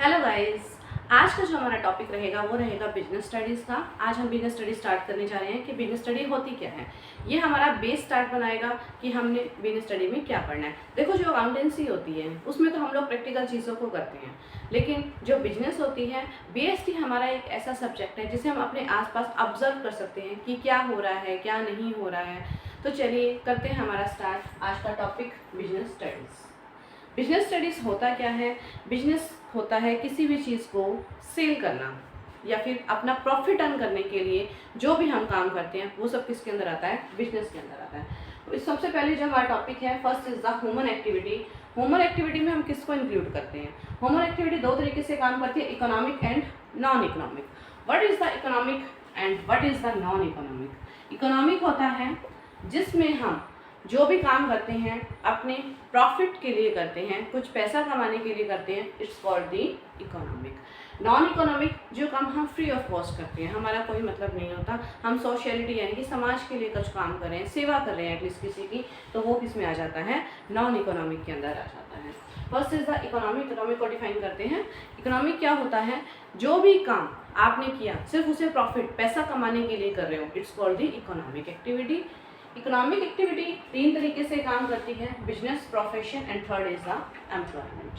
Hello guys, आज का जो हमारा टॉपिक रहेगा वो रहेगा बिजनेस स्टडीज़ का। आज हम बिजनेस स्टडी स्टार्ट करने जा रहे हैं कि बिजनेस स्टडी होती क्या है। ये हमारा बेस स्टार्ट बनाएगा कि हमने बिजनेस स्टडी में क्या पढ़ना है। देखो, जो अकाउंटेंसी होती है उसमें तो हम लोग प्रैक्टिकल चीज़ों को करते हैं, लेकिन जो बिजनेस होती है, बीएसटी हमारा एक ऐसा सब्जेक्ट है जिसे हम अपने आसपास ऑब्जर्व कर सकते हैं कि क्या हो रहा है, क्या नहीं हो रहा है। तो चलिए करते हैं हमारा स्टार्ट। आज का topic business studies. Business studies होता क्या है? बिजनेस होता है किसी भी चीज़ को सेल करना या फिर अपना प्रॉफिट अर्न करने के लिए जो भी हम काम करते हैं वो सब किसके अंदर आता है? बिजनेस के अंदर आता है। तो इस सबसे पहले जो हमारा टॉपिक है, first is the human activity. Human activity में हम किसको इंक्लूड करते हैं? ह्यूमन एक्टिविटी दो तरीके से काम करती है, economic and non economic. What is the economic and what is the non economic? Economic होता है जिसमें हम जो भी काम करते हैं अपने प्रॉफिट के लिए करते हैं, कुछ पैसा कमाने के लिए करते हैं, it's called the economic. Non economic जो काम हम फ्री ऑफ कॉस्ट करते हैं, हमारा कोई मतलब नहीं होता, हम सोशलिटी यानी कि समाज के लिए कुछ काम कर रहे हैं, सेवा कर रहे हैं एटलीस्ट किसी की, तो वो किस में आ जाता है? नॉन इकोनॉमिक के अंदर आ जाता है। First is the economic. Economic को डिफाइन करते हैं। इकोनॉमिक क्या होता है? जो भी काम आपने किया सिर्फ उसे प्रॉफिट पैसा कमाने के लिए कर रहे हो, it's called the economic activity. Economic activity तीन तरीके से काम करती है, business, profession and third is the employment.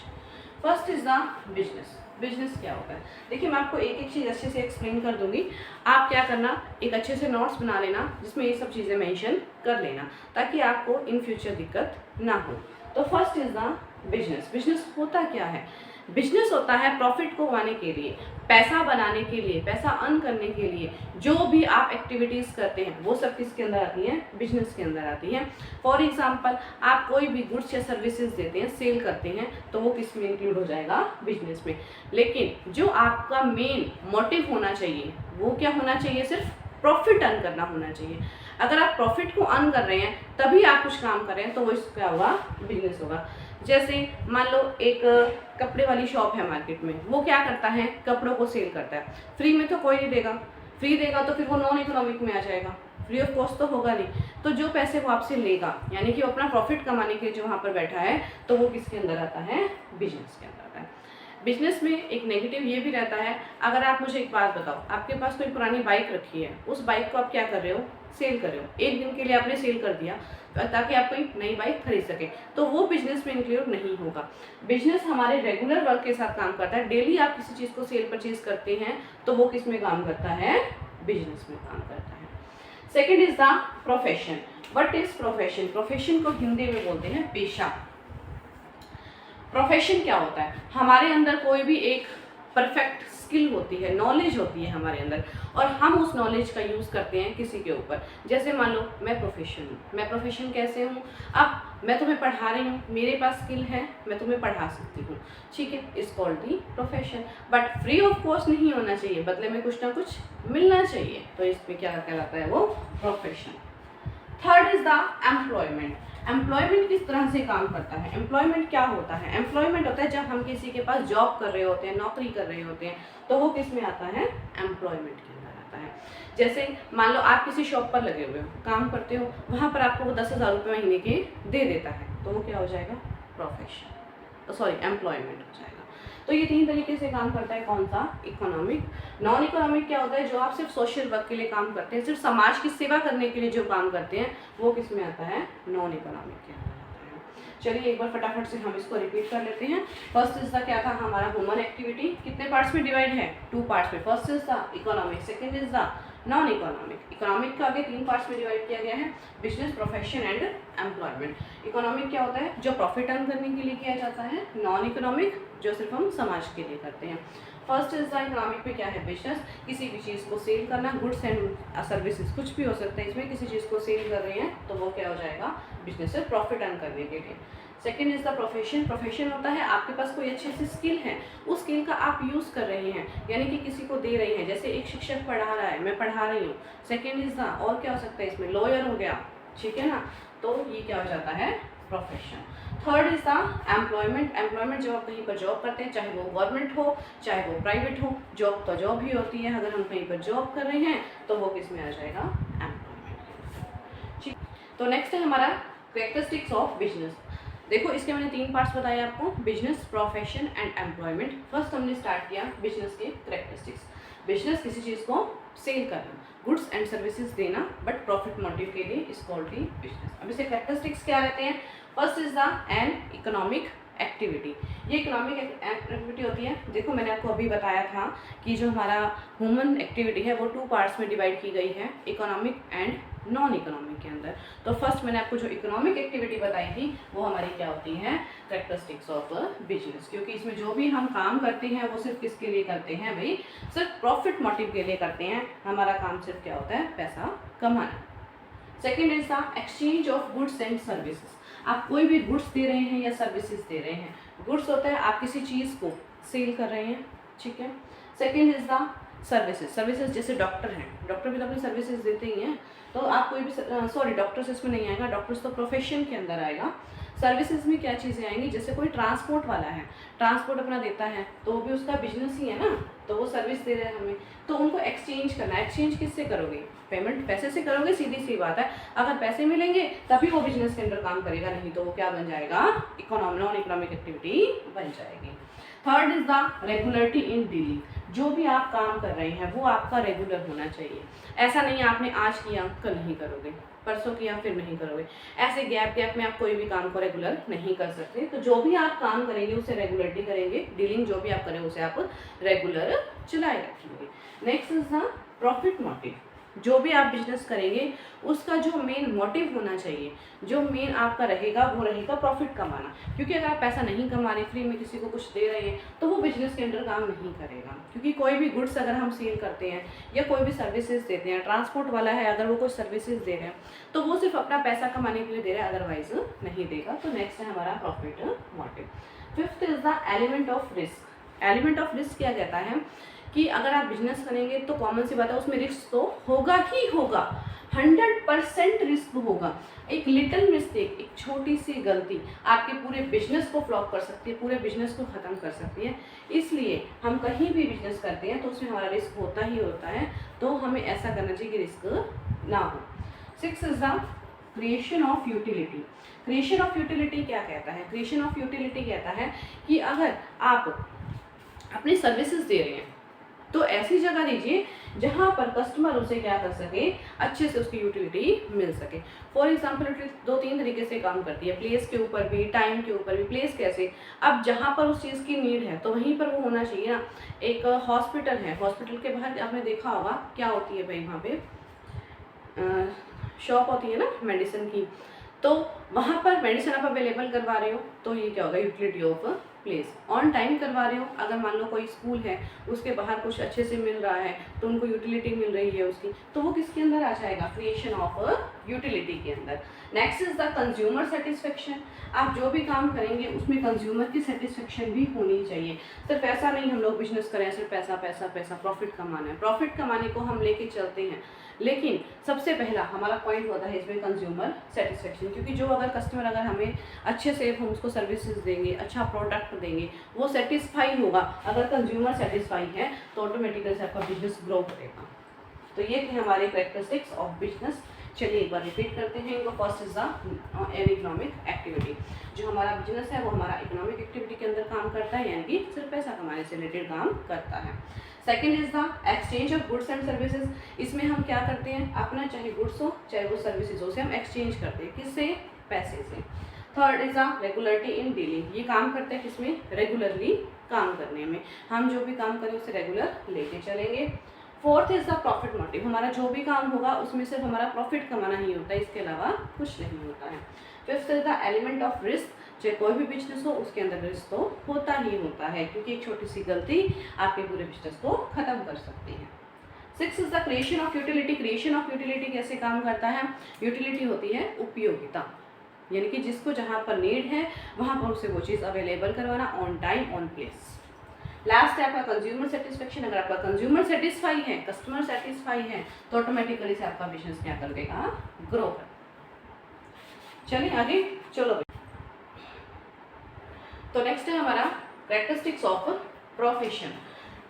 First is the business. Business क्या होता है? देखिए, मैं आपको एक एक चीज़ अच्छे से एक्सप्लेन कर दूंगी। आप क्या करना, एक अच्छे से नोट्स बना लेना जिसमें ये सब चीज़ें मेंशन कर लेना ताकि आपको इन फ्यूचर दिक्कत ना हो। तो first is the business. Business होता क्या है? बिजनेस होता है प्रॉफिट को कमाने के लिए, पैसा बनाने के लिए, पैसा अर्न करने के लिए जो भी आप एक्टिविटीज़ करते हैं वो सब किसके अंदर आती हैं? बिजनेस के अंदर आती हैं। फॉर एग्जांपल, आप कोई भी गुड्स या सर्विसेज देते हैं, सेल करते हैं, तो वो किस में इंक्लूड हो जाएगा? बिजनेस में। लेकिन जो आपका मेन मोटिव होना चाहिए वो क्या होना चाहिए? सिर्फ प्रॉफिट अर्न करना होना चाहिए। अगर आप प्रॉफिट को अर्न कर रहे हैं तभी आप कुछ काम कर रहे हैं तो वो क्या होगा? बिजनेस होगा। जैसे मान लो एक कपड़े वाली शॉप है मार्केट में, वो क्या करता है? कपड़ों को सेल करता है। फ्री में तो कोई नहीं देगा, फ्री देगा तो फिर वो नॉन इकोनॉमिक में आ जाएगा, फ्री ऑफ कॉस्ट तो होगा नहीं। तो जो पैसे वो आपसे लेगा यानी कि वो अपना प्रॉफिट कमाने के लिए जो वहाँ पर बैठा है, तो वो किसके अंदर आता है? बिजनेस के अंदर आता है। बिजनेस में एक नेगेटिव ये भी रहता है, अगर आप मुझे एक बात बताओ, आपके पास कोई पुरानी बाइक रखी है, उस बाइक को आप क्या कर रहे हो? सेल कर रहे हो। एक दिन के लिए आपने सेल कर दिया ताकि आप कोई नई बाइक खरीद सके, तो वो बिजनेस में इंक्लूड नहीं होगा। बिजनेस हमारे रेगुलर वर्क के साथ काम करता है। डेली आप किसी चीज़ को सेल परचेज करते हैं तो वो किस में काम करता है? बिजनेस में काम करता है। Second is the profession. What is profession? Profession को हिंदी में बोलते हैं पेशा। प्रोफेशन क्या होता है? हमारे अंदर कोई भी एक परफेक्ट स्किल होती है, नॉलेज होती है हमारे अंदर, और हम उस नॉलेज का यूज़ करते हैं किसी के ऊपर। जैसे मान लो मैं प्रोफेशन हूँ। मैं प्रोफेशन कैसे हूँ? अब मैं तुम्हें पढ़ा रही हूँ, मेरे पास स्किल है, मैं तुम्हें पढ़ा सकती हूँ, ठीक है, it's called the profession. But free of cost नहीं होना चाहिए, बदले में कुछ ना कुछ मिलना चाहिए, तो इसमें क्या कहलाता है? वो profession. Third is the employment. Employment किस तरह से काम करता है? एम्प्लॉयमेंट क्या होता है? एम्प्लॉयमेंट होता है जब हम किसी के पास जॉब कर रहे होते हैं, नौकरी कर रहे होते हैं, तो वो किस में आता है? एम्प्लॉयमेंट के अंदर आता है। जैसे मान लो आप किसी शॉप पर लगे हुए हो, काम करते हो, वहाँ पर आपको वो 10,000 रुपये महीने के दे देता है, तो वो क्या हो जाएगा? प्रोफेशन, सॉरी एम्प्लॉयमेंट हो जाएगा। तो ये तीन तरीके से काम करता है। कौन सा? इकोनॉमिक। नॉन इकोनॉमिक क्या होता है? जो आप सिर्फ सोशल वर्क के लिए काम करते हैं, सिर्फ समाज की सेवा करने के लिए जो काम करते हैं, वो किस में आता है? नॉन इकोनॉमिक के अंदर आता है। चलिए एक बार फटाफट से हम इसको रिपीट कर लेते हैं। फर्स्ट इज द क्या था हमारा? Human activity. कितने पार्ट्स में डिवाइड है? 2 पार्ट्स में। First is the economic, second is the non economic. Economic का आगे 3 पार्ट्स में डिवाइड किया गया है, business, profession and employment. Economic क्या होता है? जो प्रॉफिट अर्न करने के लिए किया जाता है। नॉन इकोनॉमिक जो सिर्फ हम समाज के लिए करते हैं। फर्स्ट इज द इकोनॉमिक में क्या है? बिजनेस, किसी भी चीज़ को सेल करना, गुड्स एंड सर्विसेज, कुछ भी हो सकता है इसमें, किसी चीज़ को सेल कर रहे हैं तो वो क्या हो जाएगा? बिजनेस से प्रॉफिट अर्न करने के लिए। Second is the profession. Profession होता है आपके पास कोई अच्छी सी स्किल है, उस स्किल का आप यूज़ कर रहे हैं यानी कि किसी को दे रहे हैं। जैसे एक शिक्षक पढ़ा रहा है, मैं पढ़ा रही हूँ। सेकेंड इज द, और क्या हो सकता है इसमें? लॉयर हो गया, ठीक है ना, तो ये क्या हो जाता है? Profession. Third is the employment. Employment जब आप कहीं पर जॉब करते हैं, चाहे वो गवर्नमेंट हो चाहे वो प्राइवेट हो, जॉब तो जॉब ही होती है। अगर हम कहीं पर जॉब कर रहे हैं तो वो किस में आ जाएगा? एम्प्लॉयमेंट। ठीक, तो नेक्स्ट है हमारा कैरेक्टरिस्टिक्स ऑफ बिजनेस। देखो इसके मैंने 3 पार्ट्स बताए आपको, business, profession and employment. First हमने स्टार्ट किया बिजनेस के करेक्टरिस्टिक्स। बिजनेस किसी चीज़ को सेल करना, गुड्स एंड सर्विसेज देना, बट प्रॉफिट मोटिव के लिए इज कॉल्ड बिजनेस। अब इसके करेक्टरिस्टिक्स क्या रहते हैं? First is the an economic activity. ये इकोनॉमिक एक्टिविटी होती है, देखो मैंने आपको अभी बताया था कि जो हमारा ह्यूमन एक्टिविटी है वो 2 पार्ट्स में डिवाइड की गई है, इकोनॉमिक एंड नॉन इकोनॉमिक के अंदर। तो फर्स्ट मैंने आपको जो इकोनॉमिक एक्टिविटी बताई थी वो हमारी क्या होती है? Characteristics of business. क्योंकि इसमें जो भी हम काम करते हैं वो सिर्फ किसके लिए करते हैं भाई? सिर्फ प्रॉफिट मोटिव के लिए करते हैं। हमारा काम सिर्फ क्या होता है? पैसा कमाना। Second is the exchange of goods and services. आप कोई भी गुड्स दे रहे हैं या सर्विसेज दे रहे हैं। गुड्स होता है आप किसी चीज़ को सेल कर रहे हैं, ठीक है। Second is the services. Services जैसे डॉक्टर हैं, डॉक्टर भी तो अपनी सर्विसेज देते ही हैं। तो आप कोई भी सॉरी डॉक्टर्स इसमें नहीं आएगा, डॉक्टर्स तो प्रोफेशन के अंदर आएगा। सर्विसेज में क्या चीज़ें आएंगी? जैसे कोई ट्रांसपोर्ट वाला है, ट्रांसपोर्ट अपना देता है तो वो भी उसका बिजनेस ही है ना, तो वो सर्विस दे रहे हैं हमें, तो उनको एक्सचेंज करना है। एक्सचेंज किससे करोगे? पेमेंट पैसे से करोगे, सीधी सी बात है। अगर पैसे मिलेंगे तभी वो बिजनेस के अंदर काम करेगा, नहीं तो वो क्या बन जाएगा? नॉन इकोनॉमिक एक्टिविटी बन जाएगी। Third is the regularity in dealing. जो भी आप काम कर रहे हैं वो आपका रेगुलर होना चाहिए। ऐसा नहीं आपने आज किया कल नहीं करोगे, परसों किया फिर नहीं करोगे, ऐसे गैप गैप में आप कोई भी काम को रेगुलर नहीं कर सकते। तो जो भी आप काम करेंगे उसे रेगुलरिटी करेंगे, डीलिंग जो भी आप करें उसे आप रेगुलर चलाए रखेंगे। Next is the profit motive. जो भी आप बिजनेस करेंगे उसका जो मेन मोटिव होना चाहिए, जो मेन आपका रहेगा वो रहेगा प्रॉफिट कमाना। क्योंकि अगर आप पैसा नहीं कमा रहे, फ्री में किसी को कुछ दे रहे हैं, तो वो बिजनेस के अंदर काम नहीं करेगा। क्योंकि कोई भी गुड्स अगर हम सेल करते हैं या कोई भी सर्विसेज देते हैं, ट्रांसपोर्ट वाला है अगर वो कोई सर्विसेज दे रहे हैं तो वो सिर्फ अपना पैसा कमाने के लिए दे रहा है, अदरवाइज नहीं देगा। तो नेक्स्ट है हमारा profit motive. Fifth is the element of risk. Element of risk क्या कहता है कि अगर आप बिजनेस करेंगे तो कॉमन सी बात है उसमें रिस्क तो होगा ही होगा, 100% रिस्क होगा। एक लिटिल मिस्टेक, एक छोटी सी गलती आपके पूरे बिजनेस को फ्लॉप कर सकती है, पूरे बिजनेस को ख़त्म कर सकती है। इसलिए हम कहीं भी बिजनेस करते हैं तो उसमें हमारा रिस्क होता ही होता है, तो हमें ऐसा करना चाहिए कि रिस्क ना हो। 6 is the creation of utility. Creation of utility क्या कहता है? क्रिएशन ऑफ यूटिलिटी कहता है कि अगर आप अपनी सर्विसेज दे रहे हैं तो ऐसी जगह दीजिए जहाँ पर कस्टमर उसे क्या कर सके, अच्छे से उसकी यूटिलिटी मिल सके। फॉर एग्जाम्पल यूटिलिटी 2-3 तरीके से काम करती है, प्लेस के ऊपर भी, टाइम के ऊपर भी। प्लेस कैसे? अब जहाँ पर उस चीज़ की नीड है तो वहीं पर वो होना चाहिए ना। एक हॉस्पिटल है, हॉस्पिटल के बाहर आपने देखा होगा क्या होती है भाई, वहाँ पे शॉप होती है ना मेडिसिन की, तो वहाँ पर मेडिसिन आप अवेलेबल करवा रहे हो तो ये क्या होगा? Utility of place. On time करवा रहे हो, अगर मान लो कोई स्कूल है उसके बाहर कुछ अच्छे से मिल रहा है तो उनको यूटिलिटी मिल रही है उसकी, तो वो किसके अंदर आ जाएगा? क्रिएशन ऑफ यूटिलिटी के अंदर। Next is the consumer satisfaction. आप जो भी काम करेंगे उसमें कंज्यूमर की सेटिस्फेक्शन भी होनी चाहिए। सिर्फ ऐसा नहीं हम लोग बिजनेस करें सिर्फ पैसा पैसा पैसा, प्रॉफिट कमाना है, प्रॉफिट कमाने को हम लेके चलते हैं, लेकिन सबसे पहला हमारा पॉइंट होता है इसमें कंज्यूमर सेटिस्फेक्शन। क्योंकि जो अगर कस्टमर अगर हमें अच्छे से हम उसको सर्विसेज देंगे, अच्छा प्रोडक्ट देंगे, वो सेटिस्फाई होगा। अगर कंज्यूमर सेटिस्फाई है तो ऑटोमेटिकली से आपका बिजनेस ग्रो करेगा। तो ये थे हमारे कैरेक्टरिस्टिक्स ऑफ बिजनेस। चलिए एक बार रिपीट करते हैं इनको। First is the an economic activity. जो हमारा बिजनेस है वो हमारा इकोनॉमिक एक्टिविटी के अंदर काम करता है, यानी कि सिर्फ पैसा कमाने से रिलेटेड काम करता है। Second is the exchange of goods and services. इसमें हम क्या करते हैं? अपना चाहे गुड्स हो चाहे वो सर्विसेज हो, से हम एक्सचेंज करते हैं। किससे? पैसे से। Third is the regularity in dealing. ये काम करते हैं किसमें? रेगुलरली काम करने में। हम जो भी काम करें उसे रेगुलर लेके चलेंगे। Fourth is the profit motive. हमारा जो भी काम होगा उसमें सिर्फ हमारा प्रॉफिट कमाना ही होता है, इसके अलावा कुछ नहीं होता है। Fifth is the element of risk. चाहे कोई भी बिजनेस हो उसके अंदर रिस्क तो होता ही होता है, क्योंकि एक छोटी सी गलती आपके पूरे बिजनेस को खत्म कर सकती है। Six is the creation of utility. Creation of utility कैसे काम करता है? यूटिलिटी होती है उपयोगिता, यानी कि जिसको जहाँ पर नीड है वहाँ पर उसे वो चीज़ अवेलेबल करवाना, on time on place. Last है आपका कंज्यूमर सेटिस्फेक्शन। अगर आपका कंज्यूमर सेटिस्फाई है, कस्टमर सेटिस्फाई है, तो ऑटोमेटिकली से आपका बिजनेस क्या कर देगा? ग्रो कर। चलिए आगे चलो। तो नेक्स्ट है हमारा कैरेक्टरिस्टिक्स ऑफ प्रोफेशन।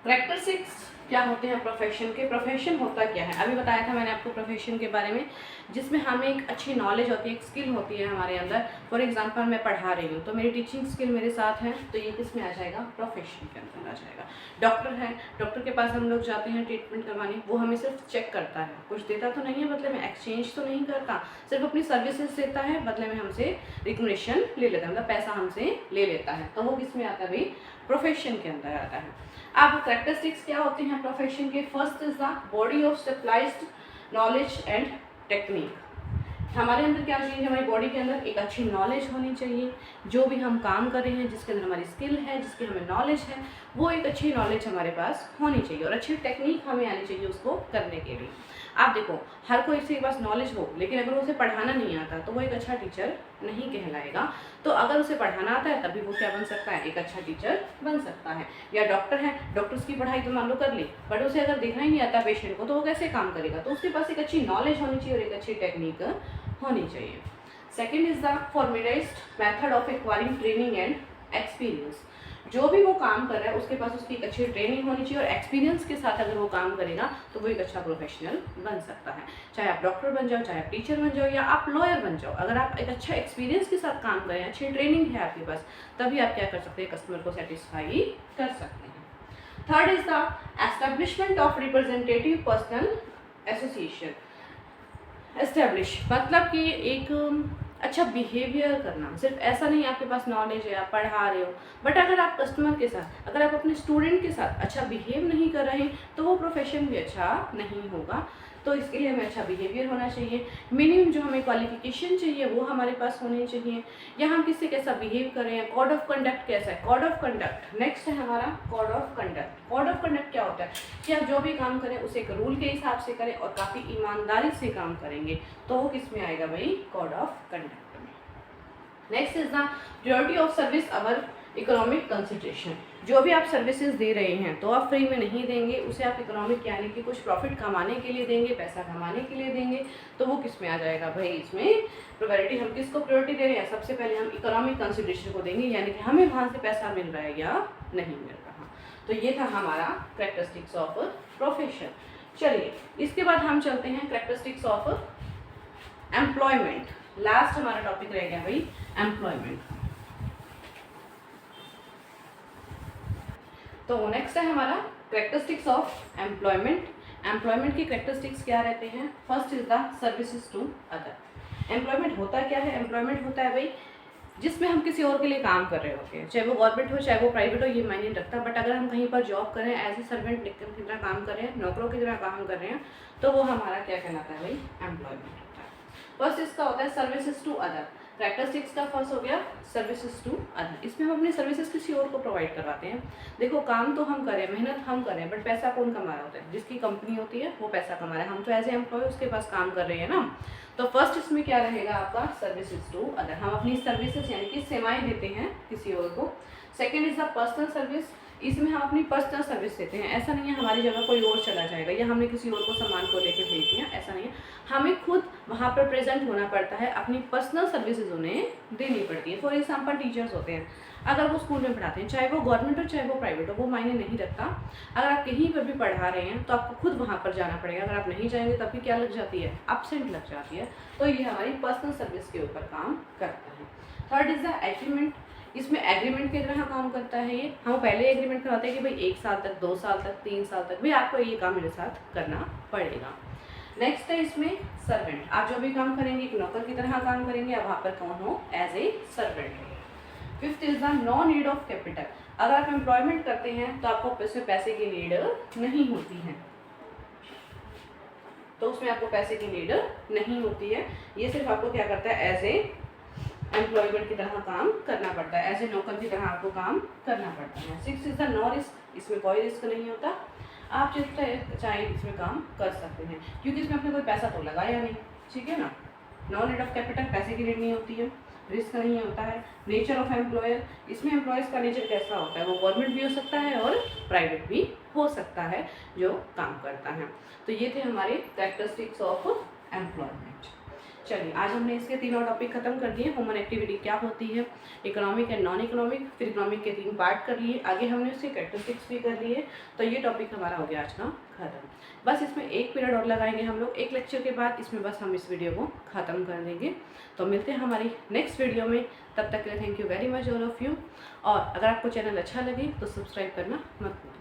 कैरेक्टरिस्टिक्स क्या होते हैं प्रोफेशन के। प्रोफेशन होता क्या है, अभी बताया था मैंने आपको प्रोफेशन के बारे में, जिसमें हमें एक अच्छी नॉलेज होती है, एक स्किल होती है हमारे अंदर। फॉर एग्जांपल मैं पढ़ा रही हूँ तो मेरी टीचिंग स्किल मेरे साथ है, तो ये किस में आ जाएगा, प्रोफेशन के अंदर आ जाएगा। डॉक्टर है, डॉक्टर के पास हम लोग जाते हैं ट्रीटमेंट करवाने, वो हमें सिर्फ चेक करता है, कुछ देता तो नहीं है बदले में, एक्सचेंज तो नहीं करता, सिर्फ अपनी सर्विसेज देता है, बदले में हमसे रिकमेंडेशन ले लेता है, मतलब पैसा हमसे ले लेता है, तो वो किस में आता है भाई, प्रोफेशन के अंदर आता है। अब कैरेक्टरिस्टिक्स क्या होते हैं प्रोफेशन के। First is the body of specialised knowledge and technique. हमारे अंदर क्या चाहिए, हमारी बॉडी के अंदर एक अच्छी नॉलेज होनी चाहिए, जो भी हम काम कर रहे हैं जिसके अंदर हमारी स्किल है, जिसकी हमें नॉलेज है, वो एक अच्छी नॉलेज हमारे पास होनी चाहिए और अच्छी टेक्निक हमें आनी चाहिए उसको करने के लिए। आप देखो, हर कोई के पास नॉलेज हो लेकिन अगर उसे पढ़ाना नहीं आता तो वो एक अच्छा टीचर नहीं कहलाएगा। तो अगर उसे पढ़ाना आता है तभी वो क्या बन सकता है, एक अच्छा टीचर बन सकता है। या डॉक्टर है, डॉक्टर्स की पढ़ाई तो मान लो कर ली, बट उसे अगर देखना ही नहीं आता पेशेंट को तो वो कैसे काम करेगा, तो उसके पास एक अच्छी नॉलेज होनी चाहिए और एक अच्छी टेक्निक होनी चाहिए। Second is the formulized method of acquiring training and experience. जो भी वो काम कर रहा है उसके पास उसकी एक अच्छी ट्रेनिंग होनी चाहिए और एक्सपीरियंस के साथ अगर वो काम करेगा तो वो एक अच्छा प्रोफेशनल बन सकता है। चाहे आप डॉक्टर बन जाओ, चाहे आप टीचर बन जाओ, या आप लॉयर बन जाओ, अगर आप एक अच्छा एक्सपीरियंस के साथ काम करें, अच्छी ट्रेनिंग है आपके पास, तभी आप क्या कर सकते हैं, कस्टमर को सेटिस्फाई कर सकते हैं। Third is the establishment of representative personal association. Establish मतलब कि एक अच्छा बिहेवियर करना, सिर्फ ऐसा नहीं आपके पास नॉलेज है, आप पढ़ा रहे हो, बट अगर आप कस्टमर के साथ, अगर आप अपने स्टूडेंट के साथ अच्छा बिहेव नहीं कर रहे तो वो प्रोफेशन भी अच्छा नहीं होगा। तो इसके लिए हमें अच्छा बिहेवियर होना चाहिए। मिनिमम जो हमें क्वालिफिकेशन चाहिए वो हमारे पास होनी चाहिए, या हम किससे कैसा बिहेव कर रहे हैं, कोड ऑफ कंडक्ट कैसा है, कोड ऑफ कंडक्ट। नेक्स्ट है हमारा code of conduct. Code of conduct क्या होता है कि आप जो भी काम करें उसे एक रूल के हिसाब से करें और काफ़ी ईमानदारी से काम करेंगे, तो वो किस में आएगा भाई, कोड ऑफ कंडक्ट में। Next is the purity of service our economic consideration. जो भी आप सर्विसेज दे रहे हैं तो आप फ्री में नहीं देंगे, उसे आप इकोनॉमिक यानी कि कुछ प्रॉफिट कमाने के लिए देंगे, पैसा कमाने के लिए देंगे, तो वो किस में आ जाएगा भाई, इसमें प्रायोरिटी। हम किसको प्रायोरिटी दे रहे हैं, सबसे पहले हम इकोनॉमिक कंसिडरेशन को देंगे, यानी कि हमें वहाँ से पैसा मिल रहा है या नहीं मिल रहा। तो ये था हमारा कैरेक्टरिस्टिक्स ऑफ प्रोफेशन। चलिए इसके बाद हम चलते हैं कैरेक्टरिस्टिक्स ऑफ एम्प्लॉयमेंट। लास्ट हमारा टॉपिक रह गया भाई एम्प्लॉयमेंट। तो नेक्स्ट है हमारा कैरेक्टरिस्टिक्स ऑफ एम्प्लॉयमेंट। एम्प्लॉयमेंट की कैरेक्टरिस्टिक्स क्या रहते हैं। First is the services to other. Employment होता क्या है, एम्प्लॉयमेंट होता है भाई जिसमें हम किसी और के लिए काम कर रहे होते हैं, चाहे वो गवर्नमेंट हो चाहे वो प्राइवेट हो, ये मायने नहीं रखता, बट अगर हम कहीं पर जॉब कर रहे हैं, एज ए सर्वेंट की तरह काम कर रहे हैं, नौकरों की तरह काम कर रहे हैं, तो वो हमारा क्या कहलाता है भाई, एम्प्लॉयमेंट होता है। फर्स्ट इसका होता है सर्विसेज टू अदर। कैरेक्टरिस्टिक्स का फर्स्ट हो गया सर्विसेज टू अदर। इसमें हम अपनी सर्विसेज किसी और को प्रोवाइड करवाते हैं। देखो काम तो हम करें, मेहनत हम करें, बट पैसा कौन कमा रहा होता है, जिसकी कंपनी होती है वो पैसा कमा रहा है, हम तो एज ए एम्प्लॉय उसके पास काम कर रहे हैं ना। तो फर्स्ट इसमें क्या रहेगा आपका सर्विसेज टू अदर, हम अपनी सर्विसेज यानी कि सेवाएं देते हैं किसी और को। Second is the personal service, इसमें हम अपनी पर्सनल सर्विस देते हैं। ऐसा नहीं है हमारी जगह कोई और चला जाएगा या हमने किसी और को सामान को लेके भेज दिया, ऐसा नहीं है, हमें खुद वहाँ पर प्रेजेंट होना पड़ता है, अपनी पर्सनल सर्विसेज उन्हें देनी पड़ती है। फॉर एग्जांपल टीचर्स होते हैं, अगर वो स्कूल में पढ़ाते हैं, चाहे वो गवर्नमेंट हो चाहे वो प्राइवेट हो, वो मायने नहीं रखता, अगर आप कहीं पर भी पढ़ा रहे हैं तो आपको खुद वहाँ पर जाना पड़ेगा, अगर आप नहीं जाएंगे तब भी क्या लग जाती है, एब्सेंट लग जाती है। तो ये हमारी पर्सनल सर्विस के ऊपर काम करता है। थर्ड इज द एग्रीमेंट, इसमें एग्रीमेंट की तरह काम करता है ये, हम पहले एग्रीमेंट करवाते हैं कि भाई 1 साल तक, 2 साल तक, 3 साल तक भी आपको ये काम मेरे साथ करना पड़ेगा। नेक्स्ट है इसमें सर्वेंट, आप जो भी काम करेंगे एक नौकर की तरह काम करेंगे, आप वहाँ पर कौन हो, as a servant. Fifth is the no need of capital, अगर आप एम्प्लॉयमेंट करते हैं तो आपको पैसे की नीड नहीं होती है, तो उसमें आपको पैसे की नीड नहीं होती है, ये सिर्फ आपको क्या करता है, एज ए एम्प्लॉयमेंट की तरह काम करना पड़ता है, एज ए नौकर की तरह आपको काम करना पड़ता है। Six is the no risk, इसमें कोई रिस्क नहीं होता, आप जितना चाहे इसमें काम कर सकते हैं, क्योंकि इसमें आपने कोई पैसा तो लगाया नहीं, ठीक है ना। नो नीड ऑफ कैपिटल, पैसे की नीड नहीं होती है, रिस्क नहीं होता है। नेचर ऑफ एम्प्लॉयर, इसमें एम्प्लॉयज़ का नेचर कैसा होता है, वो गवर्नमेंट भी हो सकता है और प्राइवेट भी हो सकता है जो काम करता है। तो ये थे हमारे कैरेक्टरिस्टिक्स ऑफ एम्प्लॉयमेंट। चलिए आज हमने इसके तीनों टॉपिक खत्म कर दिए। ह्यूमन एक्टिविटी क्या होती है, इकोनॉमिक एंड नॉन इकोनॉमिक, फिर इकोनॉमिक के 3 पार्ट कर लिए, आगे हमने उसके कैरेक्टरिस्टिक्स भी कर लिए। तो ये टॉपिक हमारा हो गया आज का खत्म। बस इसमें 1 पीरियड और लगाएंगे हम लोग, 1 लेक्चर के बाद इसमें बस हम इस वीडियो को ख़त्म कर देंगे। तो मिलते हैं हमारी नेक्स्ट वीडियो में, तब तक के लिए thank you very much all of you. और अगर आपको चैनल अच्छा लगे तो सब्सक्राइब करना मत भूलिए।